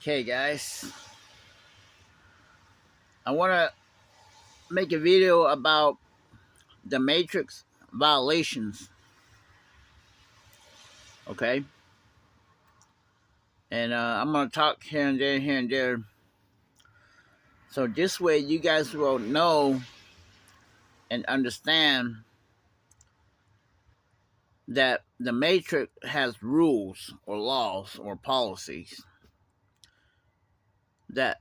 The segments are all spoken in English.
Okay, guys, I want to make a video about the matrix violations, okay? And I'm going to talk here and there. So this way you guys will know and understand that the matrix has rules or laws or policies that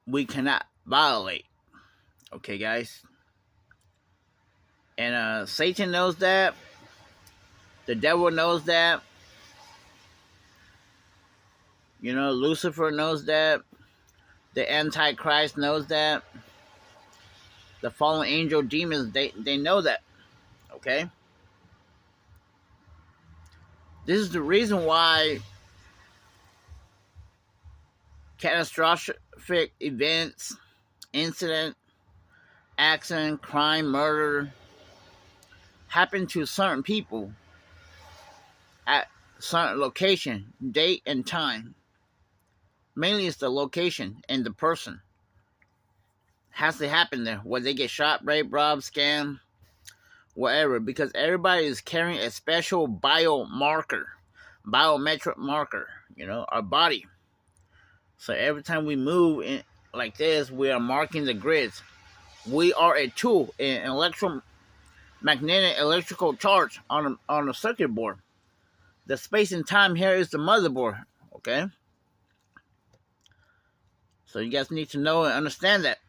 we cannot violate, okay, guys? And Satan knows that. The devil knows that. You know, Lucifer knows that. The Antichrist knows that. The fallen angel demons, they know that. Okay? This is the reason why catastrophic events, incident, accident, crime, murder happen to certain people at certain location, date, and time. Mainly it's the location and the person. Has to happen there, where they get shot, raped, robbed, scammed, whatever, because everybody is carrying a special biometric marker, you know, our body. So every time we move in like this, we are marking the grids. We are a tool, an electromagnetic electrical charge on a circuit board. The space and time here is the motherboard, okay? So you guys need to know and understand that.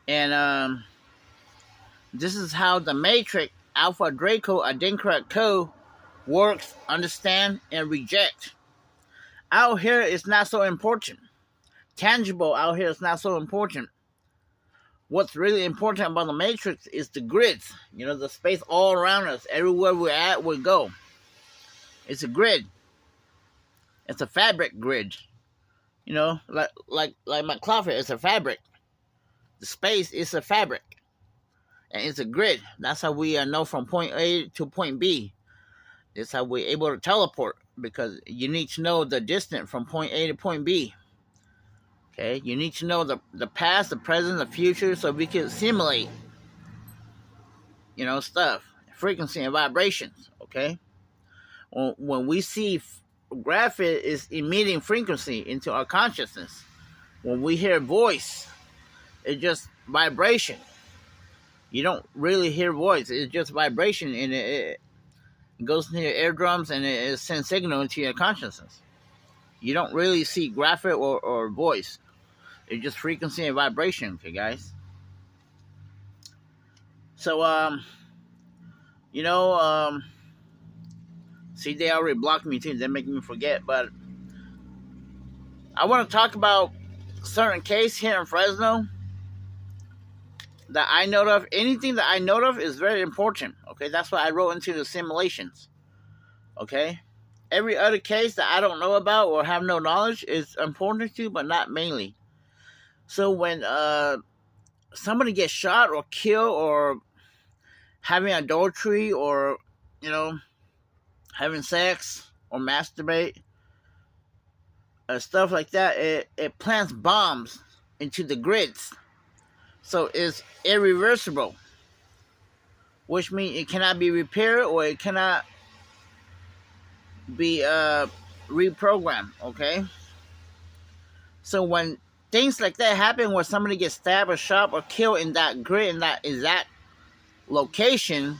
And this is how the matrix, Alpha Draco Adinkra code works, understand, and reject. Out here is not so important. Tangible out here is not so important. What's really important about the matrix is the grids. You know, the space all around us. Everywhere we're at, we go. It's a grid. It's a fabric grid. You know, like my cloth here, it's a fabric. The space is a fabric. And it's a grid. That's how we know from point A to point B. That's how we're able to teleport. Because you need to know the distance from point A to point B. Okay? You need to know the past, the present, the future, so we can simulate, you know, stuff. Frequency and vibrations. Okay? When we see graphic is emitting frequency into our consciousness. When we hear voice, it's just vibration. You don't really hear voice. It's just vibration, and it goes into your eardrums, and it sends signal into your consciousness. You don't really see graphic or voice. It's just frequency and vibration, okay, guys? So, you know, see, they already blocked me too. They're making me forget, but I want to talk about certain case here in Fresno that I know of. Anything that I know of is very important. Okay, that's why I wrote into the simulations. Okay, every other case that I don't know about or have no knowledge is important to, but not mainly. So when somebody gets shot or killed or having adultery or, you know, having sex or masturbate, stuff like that, it plants bombs into the grids. So it's irreversible, which means it cannot be repaired or it cannot be reprogrammed, okay? So when things like that happen, where somebody gets stabbed or shot or killed in that grid, in that exact location,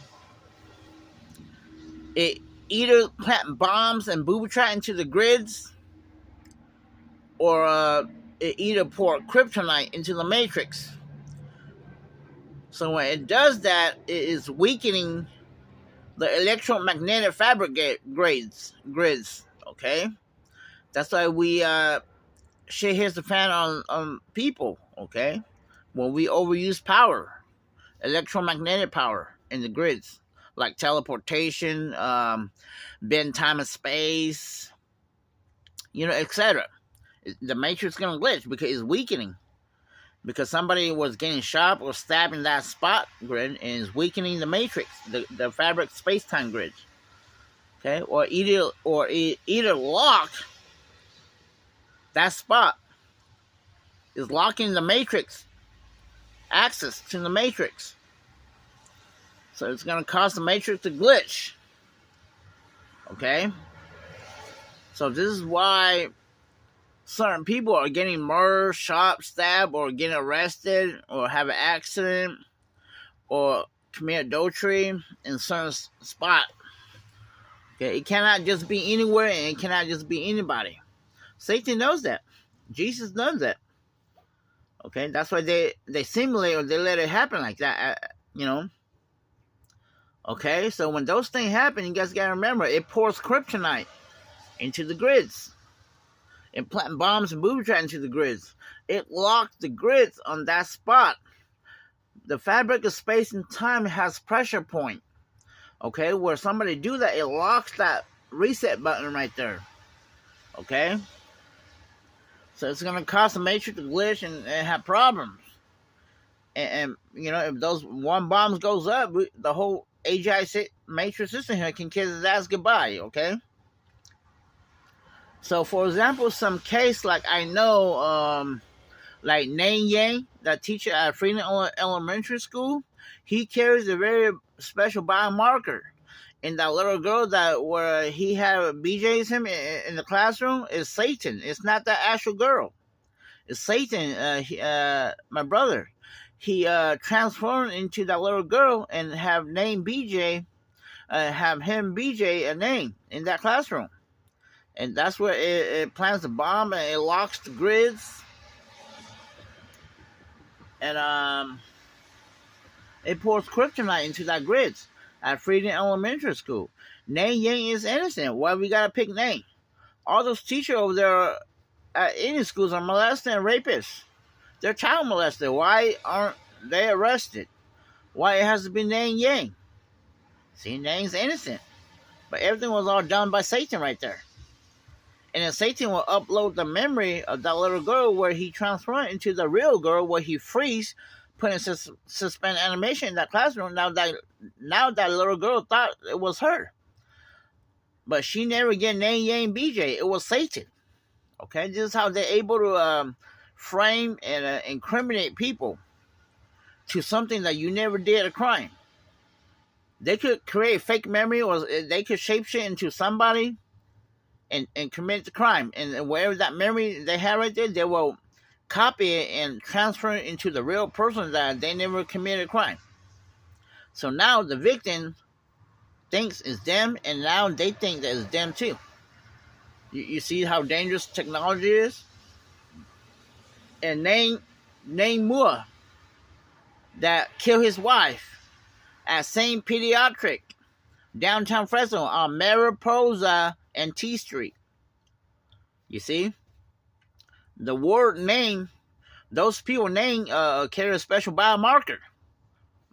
it either plant bombs and booby trap into the grids, or it either pour kryptonite into the matrix. So when it does that, it is weakening the electromagnetic fabric grids, okay? That's why we shit hits the fan on people, okay? When we overuse power, electromagnetic power in the grids, like teleportation, bend time and space, you know, etc. The matrix is going to glitch because it's weakening. Because somebody was getting shot or stabbed in that spot grid and is weakening the matrix, the fabric space-time grid. Okay, or either lock That spot is locking the matrix, access to the matrix. So it's going to cause the matrix to glitch. Okay? So this is why certain people are getting murdered, shot, stabbed, or getting arrested, or have an accident, or commit adultery in certain spot. Okay? It cannot just be anywhere, and it cannot just be anybody. Satan knows that. Jesus knows that. Okay? That's why they simulate or they let it happen like that, you know? Okay? So when those things happen, you guys got to remember, it pours kryptonite into the grids. It planting bombs and booby traps into the grids. It locks the grids on that spot. The fabric of space and time has pressure point. Okay, where somebody do that, it locks that reset button right there. Okay? So it's going to cause the matrix to glitch and have problems. And you know, if those one bombs goes up, the whole AGI matrix system here can kiss his ass goodbye. Okay? So, for example, some case like I know, like Nang Yang, that teacher at Freedom Elementary School, he carries a very special biomarker. And that little girl that where he had BJ's him in the classroom is Satan. It's not that actual girl. It's Satan. My brother, he transformed into that little girl and have named BJ, have him BJ a name in that classroom. And that's where it plants the bomb and it locks the grids. And it pours kryptonite into that grids at Freedom Elementary School. Nang Yang is innocent. Why we gotta pick Nang? All those teachers over there at Indian schools are molested and rapists. They're child molested. Why aren't they arrested? Why it has to be Nang Yang? See, Nang's innocent. But everything was all done by Satan right there. And then Satan will upload the memory of that little girl where he transformed into the real girl, where he freeze, put in suspend animation in that classroom. Now that little girl thought it was her. But she never get Nang Yang BJ. It was Satan. Okay? This is how they're able to frame and incriminate people to something that you never did a crime. They could create fake memory, or they could shapeshift into somebody and commit the crime. And wherever that memory they have right there, they will copy it and transfer it into the real person that they never committed a crime. So now the victim thinks it's them, and now they think that it's them too. You see how dangerous technology is? And Nang Mua, that killed his wife at St. Pediatric, downtown Fresno, on Mariposa and T Street. You see? The word name, those people name carry a special biomarker.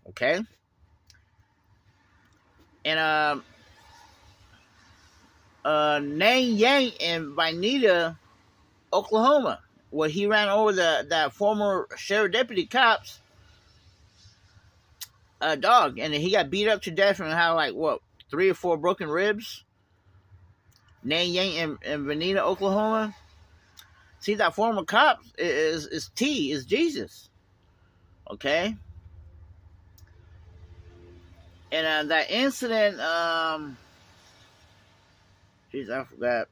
Okay? And Nang Yang in Vinita, Oklahoma, where he ran over that former sheriff deputy cop's dog, and he got beat up to death and had 3 or 4 broken ribs. Nang Yang in Vinita, Oklahoma. See, that former cop is Jesus. Okay? And that incident, geez, I forgot.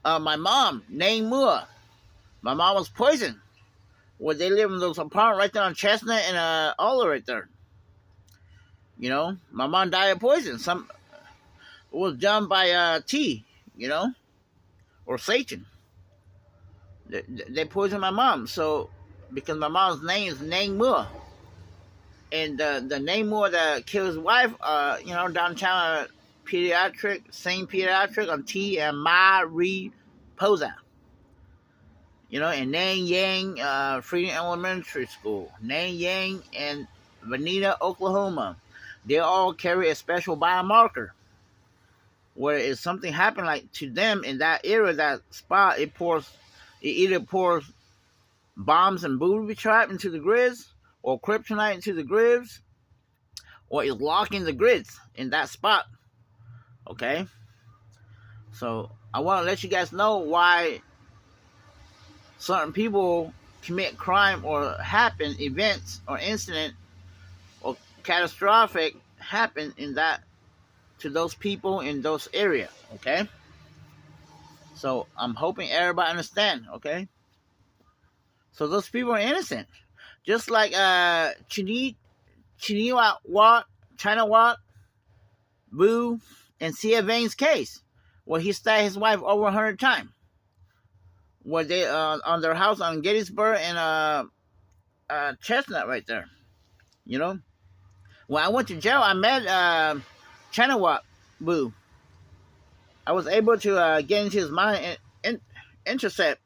My mom, Nang Mua. My mom was poisoned. Where they live in those apartments right there on Chestnut and Ola right there. You know, my mom died of poison. It was done by T, you know, or Satan. They poisoned my mom. So, because my mom's name is Nang Mua. And the Nang Mua that killed his wife, you know, downtown Pediatric, St. Pediatric on T and Mariposa. You know, and Nang Yang, Freedom Elementary School. Nang Yang and Vinita, Oklahoma. They all carry a special biomarker. Where if something happened like to them in that area, that spot, it either pours bombs and booby trap into the grids, or kryptonite into the grids, or is locking the grids in that spot. Okay? So I want to let you guys know why certain people commit crime or happen events or incident or catastrophic happen in that to those people in those areas. Okay. So I'm hoping everybody understand. Okay. So those people are innocent, just like China Wat, Boo, and Sia Vane's case, where he stabbed his wife over 100 times. Where they on their house on Gettysburg and Chestnut right there. You know, when I went to jail, I met China Wat Boo. I was able to get into his mind and intercept.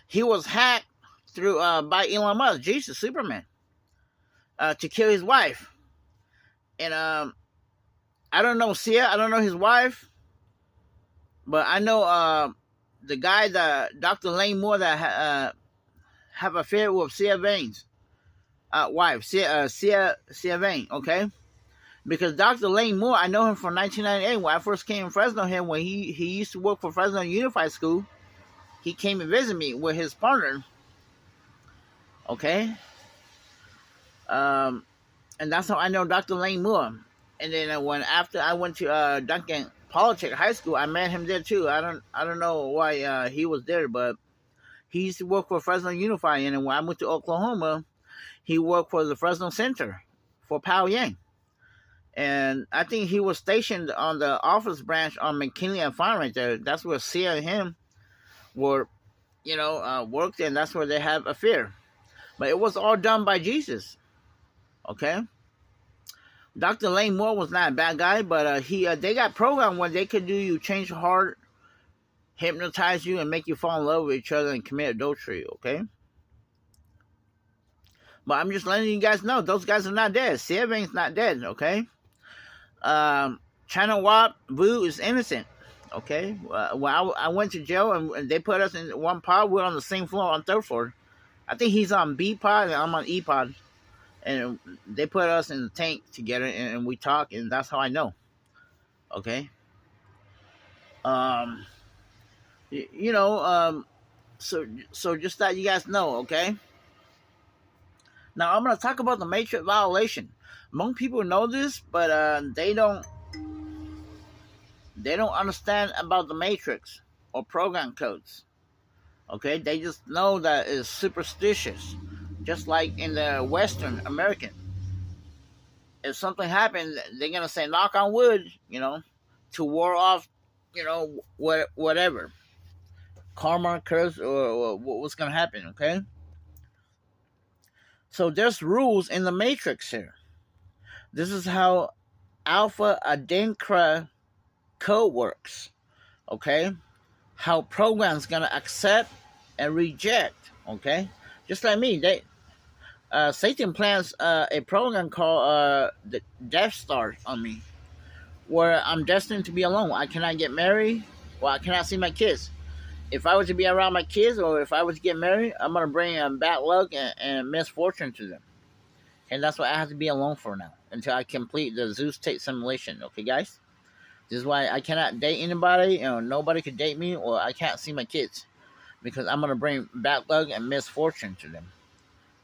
He was hacked through by Elon Musk, Jesus, Superman, to kill his wife. And I don't know Sia, I don't know his wife, but I know the guy, Dr. Lane Moore, that have an affair with Sia Vane's wife, Sia Vane, okay? Because Dr. Lane Moore, I know him from 1998 when I first came in Fresno here, when he used to work for Fresno Unified School. He came and visited me with his partner, okay? And that's how I know Dr. Lane Moore. And then when after I went to Duncan Polytech High School, I met him there too. I don't know why he was there, but he used to work for Fresno Unified. And then when I went to Oklahoma, he worked for the Fresno Center for Pao Yang. And I think he was stationed on the office branch on McKinley and Farm right there. That's where Sia and him were, worked, and that's where they have an affair. But it was all done by Jesus. Okay? Dr. Lane Moore was not a bad guy, but they got programmed where they could do you change your heart, hypnotize you, and make you fall in love with each other and commit adultery, okay? But I'm just letting you guys know, those guys are not dead. Sia Vane's not dead, okay? China Wat Vu is innocent, okay? When I went to jail and they put us in one pod, we're on the same floor on third floor. I think he's on B pod and I'm on E pod. And they put us in the tank together and we talk, and that's how I know. Okay? So just that you guys know, okay? Now I'm gonna talk about the matrix violation. Most people know this, but they don't understand about the matrix or program codes. Okay? They just know that it's superstitious. Just like in the Western American. If something happens, they're going to say, knock on wood, to ward off, whatever. Karma, curse, or what's going to happen, okay? So there's rules in the matrix here. This is how Alpha Adinkra code works, okay? How programs going to accept and reject, okay? Just like me, Satan plans a program called the Death Star on me, where I'm destined to be alone. I cannot get married, or I cannot see my kids. If I was to be around my kids, or if I was to get married, I'm going to bring bad luck and misfortune to them. And that's why I have to be alone for now, until I complete the Zeus tape simulation. Okay, guys? This is why I cannot date anybody, nobody could date me, or I can't see my kids. Because I'm going to bring bad luck and misfortune to them.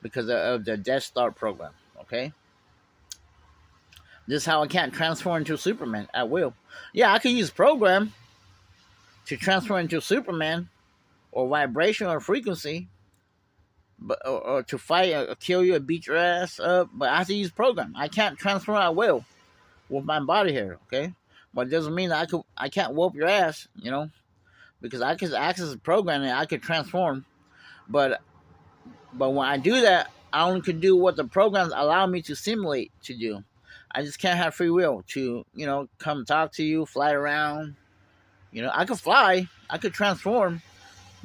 Because of the Death Star program, okay? This is how I can't transform into Superman at will. Yeah, I can use program to transfer into Superman or vibration or frequency, but or to fight or kill you or beat your ass up, but I have to use program. I can't transform at will with my body here, okay? But it doesn't mean that I can't whoop your ass, because I can access the program and I can transform, but when I do that, I only can do what the programs allow me to simulate to do. I just can't have free will to, come talk to you, fly around. I could fly, I could transform,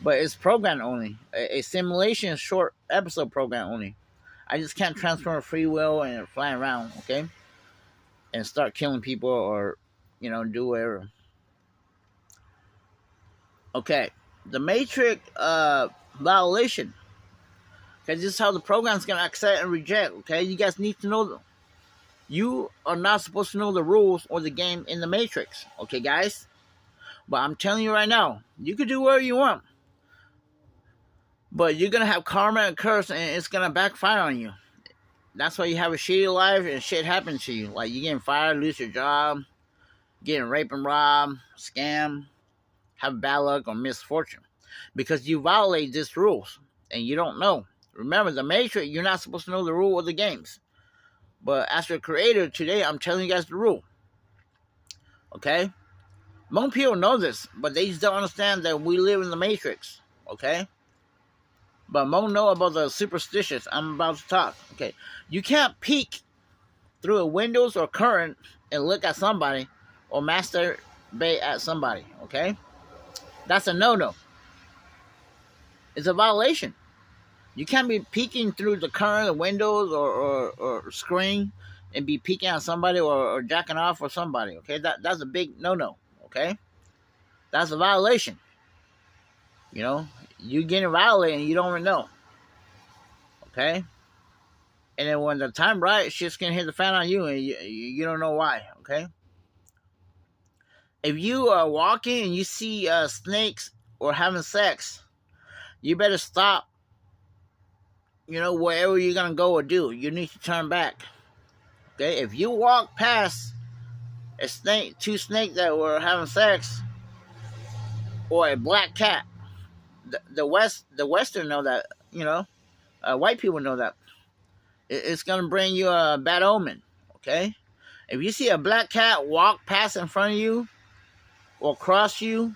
but it's program only. A simulation short episode program only. I just can't transform free will and fly around, okay? And start killing people or, do whatever. Okay, the matrix violation. Because this is how the program's going to accept and reject, okay? You guys need to know them. You are not supposed to know the rules or the game in the Matrix, okay, guys? But I'm telling you right now, you can do whatever you want. But you're going to have karma and curse, and it's going to backfire on you. That's why you have a shitty life and shit happens to you. Like you getting fired, lose your job, getting raped and robbed, scam, have bad luck or misfortune. Because you violate these rules and you don't know. Remember, the Matrix, you're not supposed to know the rule of the games. But as your creator, today I'm telling you guys the rule. Okay? Most people know this, but they just don't understand that we live in the Matrix. Okay? But most know about the superstitious I'm about to talk. Okay? You can't peek through a windows or current and look at somebody or masturbate at somebody. Okay? That's a no-no. It's a violation. You can't be peeking through the current, the windows, or screen and be peeking at somebody or jacking off or somebody. Okay, that's a big no-no. Okay, that's a violation. You know, you getting violated and you don't even know. Okay, and then when the time right, shit's gonna hit the fan on you and you don't know why. Okay, if you are walking and you see snakes or having sex, you better stop. You know, wherever you're going to go or do, you need to turn back. Okay? If you walk past a snake, two snakes that were having sex, or a black cat, the Western know that, you know, white people know that. It's going to bring you a bad omen. Okay? If you see a black cat walk past in front of you, or cross you,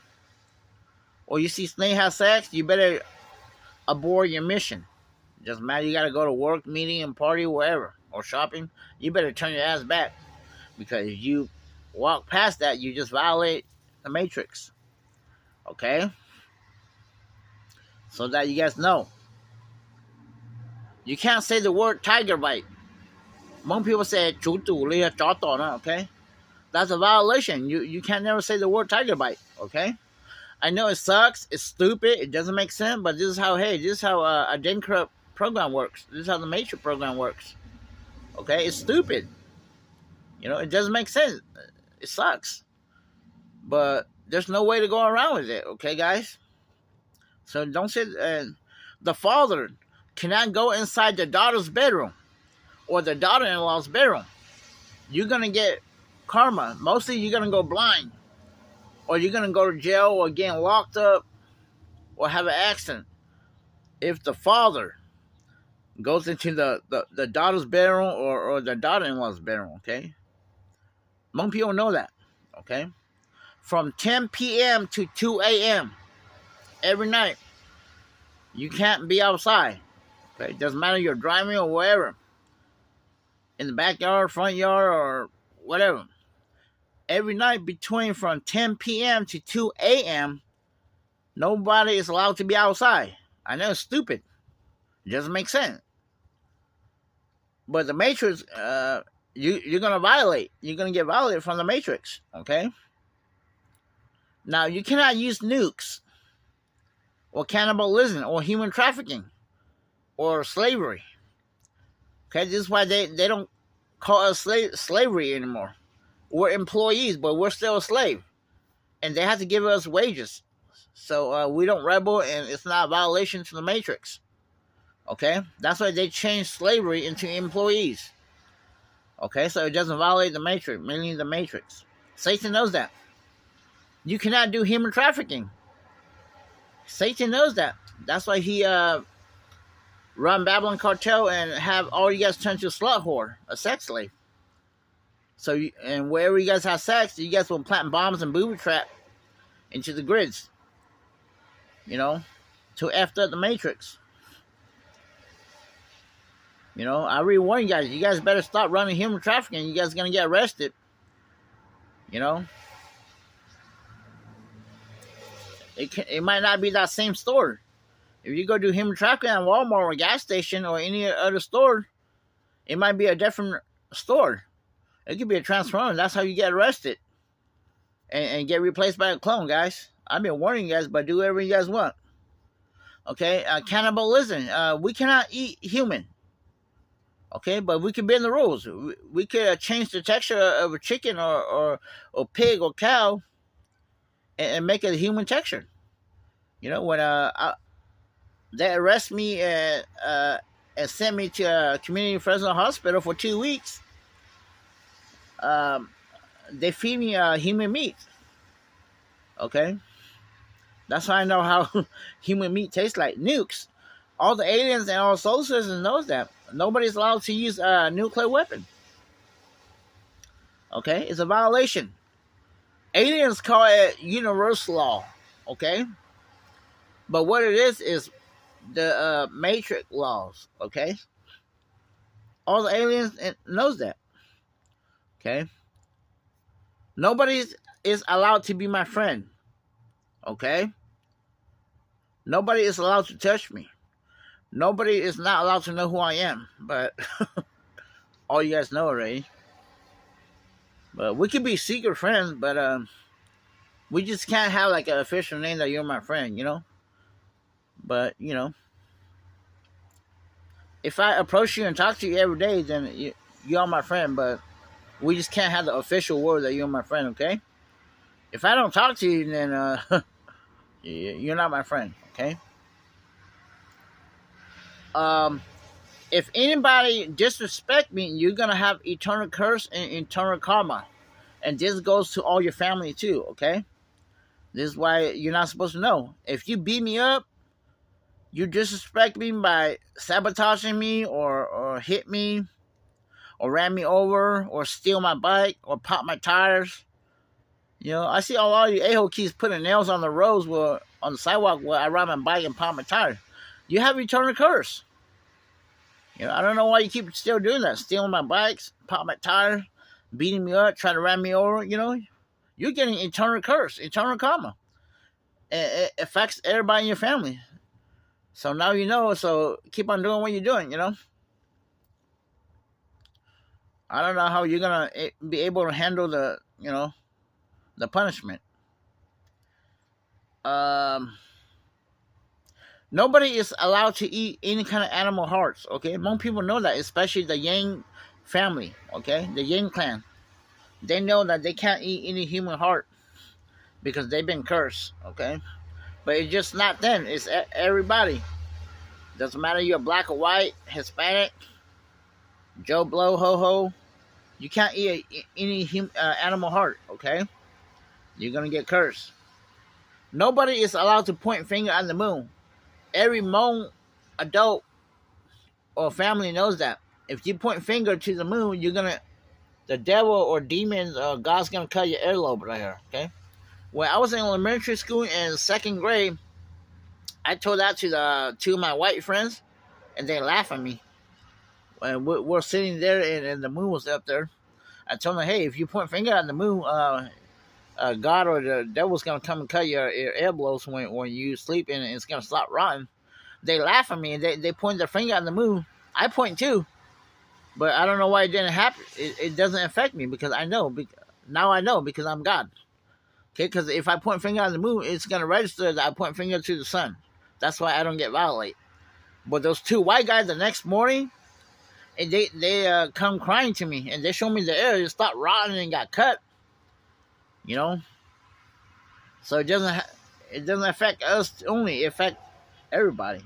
or you see snake have sex, you better abort your mission. Doesn't matter, you gotta go to work, meeting, and party, wherever, or shopping. You better turn your ass back. Because if you walk past that, you just violate the Matrix. Okay? So that you guys know. You can't say the word tiger bite. Most people say, okay? That's a violation. You can't never say the word tiger bite, okay? I know it sucks, it's stupid, it doesn't make sense, but this is how a Dinkrupt program works. This is how the Matrix program works. Okay, it's stupid. You know, it doesn't make sense. It sucks. But there's no way to go around with it, okay, guys? So don't say the father cannot go inside the daughter's bedroom or the daughter-in-law's bedroom. You're going to get karma. Mostly you're going to go blind. Or you're going to go to jail or get locked up or have an accident. If the father goes into the daughter's bedroom or the daughter-in-law's bedroom, okay? Most people know that, okay? From 10 p.m. to 2 a.m. every night, you can't be outside, okay? It doesn't matter if you're driving or wherever. In the backyard, front yard, or whatever. Every night between from 10 p.m. to 2 a.m., nobody is allowed to be outside. I know it's stupid. It doesn't make sense. But the Matrix, you're going to violate. You're going to get violated from the Matrix, okay? Now, you cannot use nukes or cannibalism or human trafficking or slavery. Okay, this is why they don't call us slavery anymore. We're employees, but we're still a slave. And they have to give us wages. So we don't rebel, and it's not a violation to the Matrix. Okay? That's why they changed slavery into employees. Okay? So it doesn't violate the Matrix, meaning the Matrix. Satan knows that. You cannot do human trafficking. Satan knows that. That's why he run Babylon cartel and have all you guys turn to a slut whore, a sex slave. So, and wherever you guys have sex, you guys will plant bombs and booby trap into the grids. You know, to F up the Matrix. You know, I really warn you guys. You guys better stop running human trafficking. You guys are going to get arrested. You know. It might not be that same store. If you go do human trafficking at Walmart or a gas station or any other store, it might be a different store. It could be a transformer. That's how you get arrested. And get replaced by a clone, guys. I've been warning you guys, but do whatever you guys want. Okay? Cannibalism. We cannot eat human. Okay? But we can bend the rules. We could change the texture of a chicken or pig or cow and make it a human texture. You know, when they arrest me and sent me to a community Fresno hospital for 2 weeks, um, they feed me human meat. Okay, that's how I know how human meat tastes like. Nukes. All the aliens and all solar systems knows that nobody's allowed to use a nuclear weapon. Okay, it's a violation. Aliens call it universal law. Okay, but what it is the matrix laws. Okay, all the aliens knows that. Okay, nobody is allowed to be my friend. Okay, nobody is allowed to touch me. Nobody is not allowed to know who I am. But all you guys know already. But we could be secret friends, but we just can't have like an official name that you're my friend, you know. But if I approach you and talk to you every day, then you're my friend. But we just can't have the official word that you're my friend, okay? If I don't talk to you, then you're not my friend, okay? If anybody disrespect me, you're gonna have eternal curse and eternal karma, and this goes to all your family too, okay? This is why you're not supposed to know. If you beat me up, you disrespect me by sabotaging me or hit me or ran me over or steal my bike or pop my tires. I see a lot of you a-hole keys putting nails on the roads on the sidewalk where I ride my bike and pop my tires. You have eternal curse. I don't know why you keep still doing that. Stealing my bikes, pop my tires, beating me up, trying to ram me over. You're getting eternal curse, eternal karma. It affects everybody in your family. So now you know, so keep on doing what you're doing, I don't know how you're going to be able to handle the punishment. Nobody is allowed to eat any kind of animal hearts, okay? Most people know that, especially the Yang family, okay? The Yang clan. They know that they can't eat any human heart because they've been cursed, okay? But it's just not them. It's everybody. Doesn't matter you're black or white, Hispanic, Joe Blow, ho-ho. You can't eat any animal heart, okay? You're going to get cursed. Nobody is allowed to point finger at the moon. Every Hmong adult or family knows that. If you point finger to the moon, the devil or demons or God's going to cut your earlobe right here, okay? When I was in elementary school in second grade, I told that to two of my white friends, and they laughed at me. When we're sitting there and the moon was up there, I told them, hey, if you point finger at the moon, God or the devil's going to come and cut your elbows when you sleep and it's going to stop rotting. They laugh at me and they point their finger at the moon. I point too, but I don't know why it didn't happen. It doesn't affect me because I know. Now I know because I'm God. Okay, because if I point finger at the moon, it's going to register that I point finger to the sun. That's why I don't get violated. But those two white guys the next morning, and they come crying to me and they show me the area stopped rotting and got cut. So it doesn't affect us only. It affects everybody.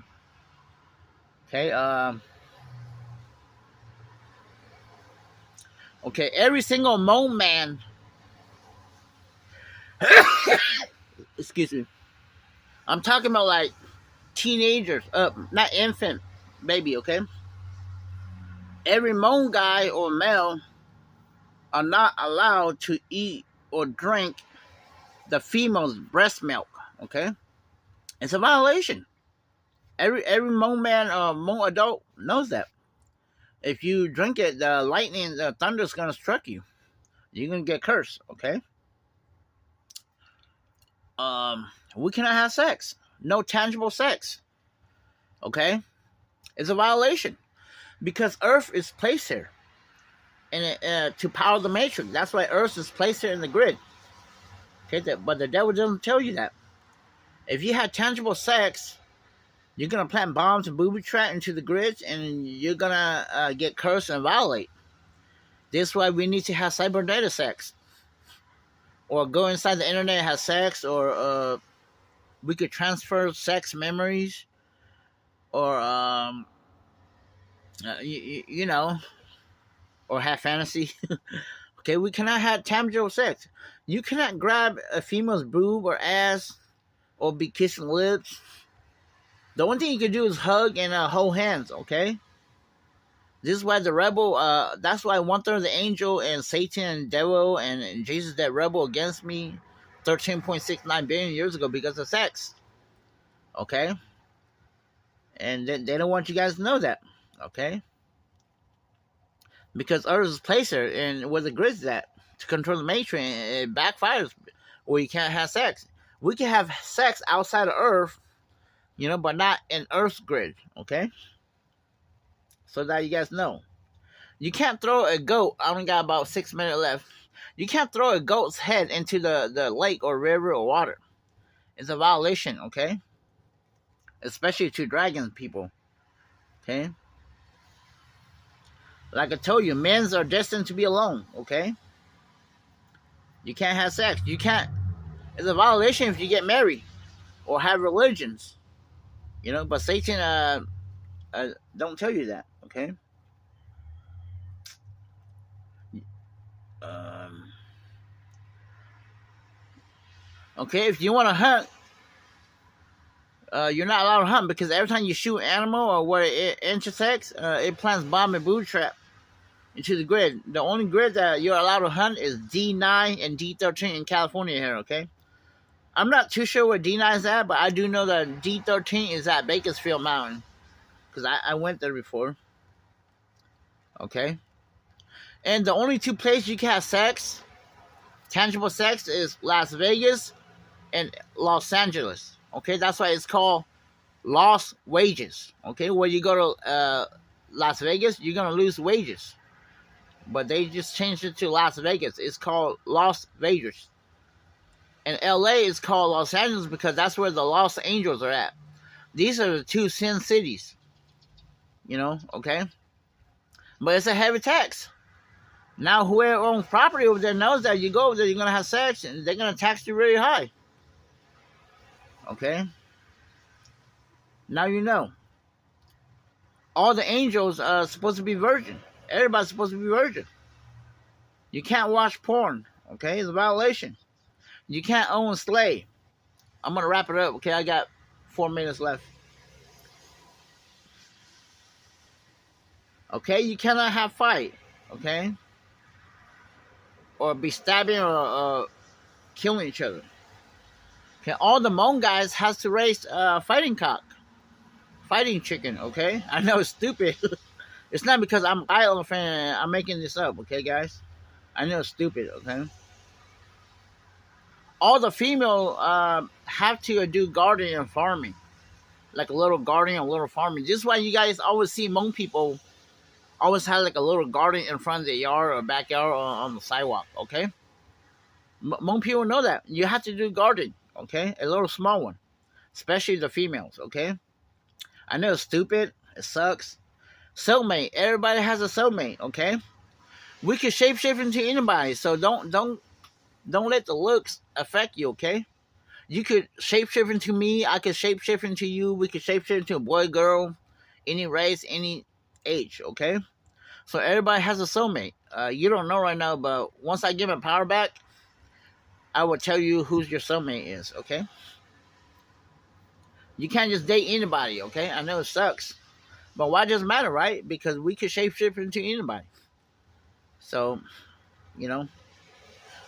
Okay. Okay. Every single Hmong man. Excuse me. I'm talking about like teenagers, not infant, baby. Okay. Every Hmong guy or male are not allowed to eat or drink the female's breast milk, okay? It's a violation. Every Hmong man or Hmong adult knows that. If you drink it, the lightning, the thunder is going to strike you. You're going to get cursed, okay? We cannot have sex. No tangible sex, okay? It's a violation because Earth is placed here and to power the matrix. That's why Earth is placed here in the grid. Okay, but the devil doesn't tell you that. If you have tangible sex, you're going to plant bombs and booby trap into the grids, and you're going to get cursed and violate. This is why we need to have cybernetic sex. or go inside the internet and have sex, or we could transfer sex memories, or you know, or have fantasy. Okay, we cannot have tangible sex. You cannot grab a female's boob or ass or be kissing lips. The only thing you can do is hug and hold hands. Okay. This is why the rebel. That's why 1/3 of the angel and Satan and devil and Jesus that rebel against me, 13.69 billion years ago because of sex. Okay. And they don't want you guys to know that. Okay. Because Earth is placer and where the grid's at to control the matrix, and it backfires where you can't have sex. We can have sex outside of Earth, you know, but not in Earth's grid, okay? So that you guys know. You can't throw a goat, I only got about 6 minutes left. You can't throw a goat's head into the lake or river or water. It's a violation, okay? Especially to dragon people, okay? Like I told you, men are destined to be alone, okay? You can't have sex. You can't. It's a violation if you get married or have religions, you know. But Satan don't tell you that, okay? Okay, if you want to hunt, you're not allowed to hunt because every time you shoot an animal or where it intersects, it plants bomb and booby trap into the grid. The only grid that you're allowed to hunt is D9 and D13 in California here, okay? I'm not too sure where D9 is at, but I do know that D13 is at Bakersfield Mountain because I went there before, okay? And the only two places you can have sex, tangible sex, is Las Vegas and Los Angeles, okay? That's why it's called lost wages, okay? When you go to Las Vegas, you're going to lose wages. But they just changed it to Las Vegas. It's called Las Vegas. And LA is called Los Angeles because that's where the Lost Angels are at. These are the two sin cities. You know, okay? But it's a heavy tax. Now whoever owns property over there knows that you go over there, you're going to have sex, and they're going to tax you really high. Okay? Now you know. All the angels are supposed to be virgin. Everybody's supposed to be virgin. You can't watch porn, okay? It's a violation. You can't own a slave. I'm going to wrap it up, okay? I got 4 minutes left. Okay? You cannot have fight, okay? Or be stabbing or killing each other. Okay? All the Hmong guys has to raise fighting cock. Fighting chicken, okay? I know it's stupid. It's not because I'm an Island fan. I'm making this up, okay, guys? I know it's stupid, okay? All the female have to do gardening and farming. Like a little gardening, a little farming. This is why you guys always see Hmong people always have like a little garden in front of the yard or backyard or on the sidewalk, okay? Hmong people know that. You have to do gardening, okay? A little small one. Especially the females, okay? I know it's stupid. It sucks. Soulmate. Everybody has a soulmate, okay? We can shapeshift into anybody, so don't let the looks affect you, okay? You could shapeshift into me, I could shapeshift into you, we could shapeshift into a boy, girl, any race, any age, okay? So everybody has a soulmate. You don't know right now, but once I give my power back, I will tell you who your soulmate is, okay? You can't just date anybody, okay? I know it sucks. But why does it matter, right? Because we could shapeshift into anybody. So, you know.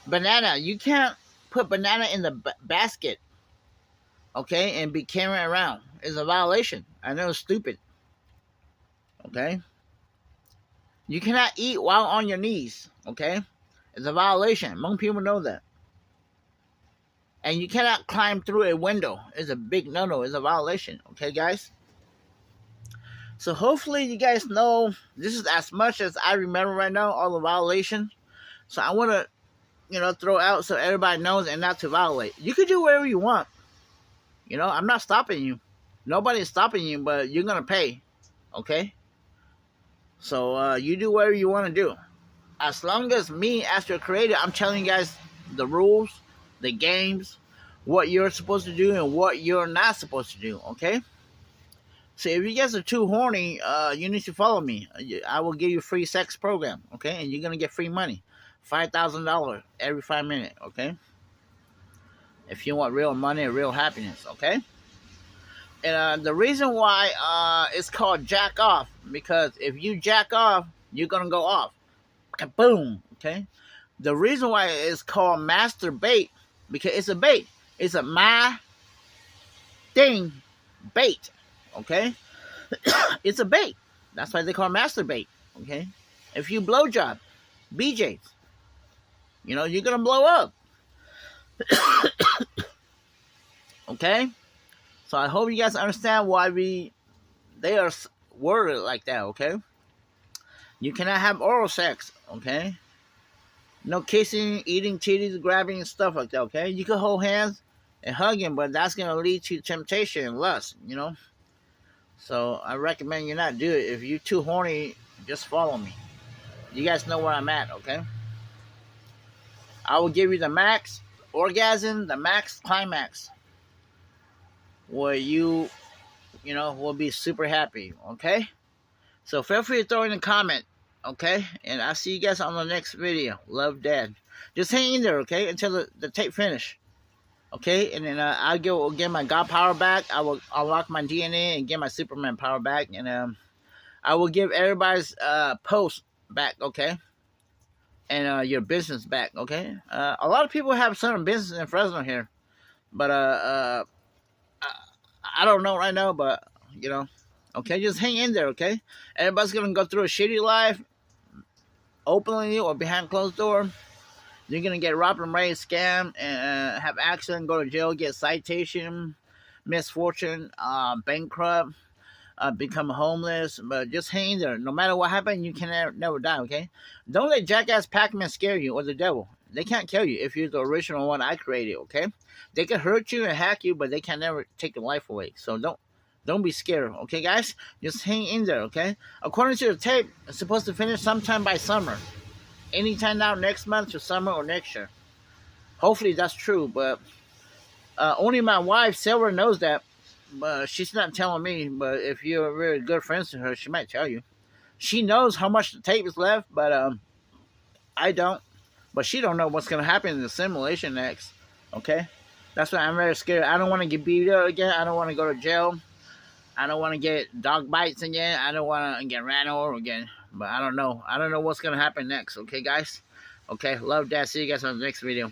Banana. You can't put banana in the basket, okay, and be carrying around. It's a violation. I know it's stupid. Okay? You cannot eat while on your knees, okay? It's a violation. Most people know that. And you cannot climb through a window. It's a big no-no. It's a violation, okay, guys? So hopefully you guys know this is as much as I remember right now, all the violations. So I want to, you know, throw out so everybody knows and not to violate. You can do whatever you want. You know, I'm not stopping you. Nobody's stopping you, but you're going to pay. Okay? So you do whatever you want to do. As long as me, as your creator, I'm telling you guys the rules, the games, what you're supposed to do and what you're not supposed to do, okay? So if you guys are too horny, you need to follow me. I will give you a free sex program, okay? And you're going to get free money. $5,000 every 5 minutes, okay? If you want real money and real happiness, okay? And the reason why it's called jack off, because if you jack off, you're going to go off. Kaboom, okay? The reason why it's called masturbate, because it's a bait. It's a my thing bait, okay? It's a bait. That's why they call it masturbate, okay? If you blowjob, BJs, you know, you're going to blow up. Okay? So I hope you guys understand why they are worded like that, okay? You cannot have oral sex, okay? No kissing, eating titties, grabbing, and stuff like that, okay? You can hold hands and hug him, but that's going to lead to temptation and lust, you know? So I recommend you not do it. If you're too horny, just follow me. You guys know where I'm at, okay? I will give you the max orgasm, the max climax, where you know, will be super happy, okay? So feel free to throw in a comment, okay? And I'll see you guys on the next video. Love, Dad. Just hang in there, okay, until the tape finish, okay? And then I'll get my God power back. I will unlock my DNA and get my Superman power back. And I will give everybody's post back, okay? And your business back, okay? A lot of people have certain business in Fresno here. But I don't know right now, but, you know, okay, just hang in there, okay? Everybody's going to go through a shitty life, openly or behind closed door. You're going to get robbed and raped, scammed, and have accident, go to jail, get citation, misfortune, bankrupt, become homeless. But just hang in there. No matter what happens, you can never die, okay? Don't let Jackass Pac-Man scare you or the devil. They can't kill you if you're the original one I created, okay? They can hurt you and hack you, but they can never take your life away. So don't be scared, okay, guys? Just hang in there, okay? According to the tape, it's supposed to finish sometime by summer. Anytime now, next month or summer or next year. Hopefully that's true, but only my wife, Sarah, knows that. But she's not telling me. But if you're really good friends to her, she might tell you. She knows how much the tape is left, but I don't. But she don't know what's going to happen in the simulation next, okay? That's why I'm very scared. I don't want to get beat up again. I don't want to go to jail. I don't want to get dog bites again. I don't want to get ran over again. But I don't know. I don't know what's going to happen next, okay, guys? Okay, love, Dad. See you guys on the next video.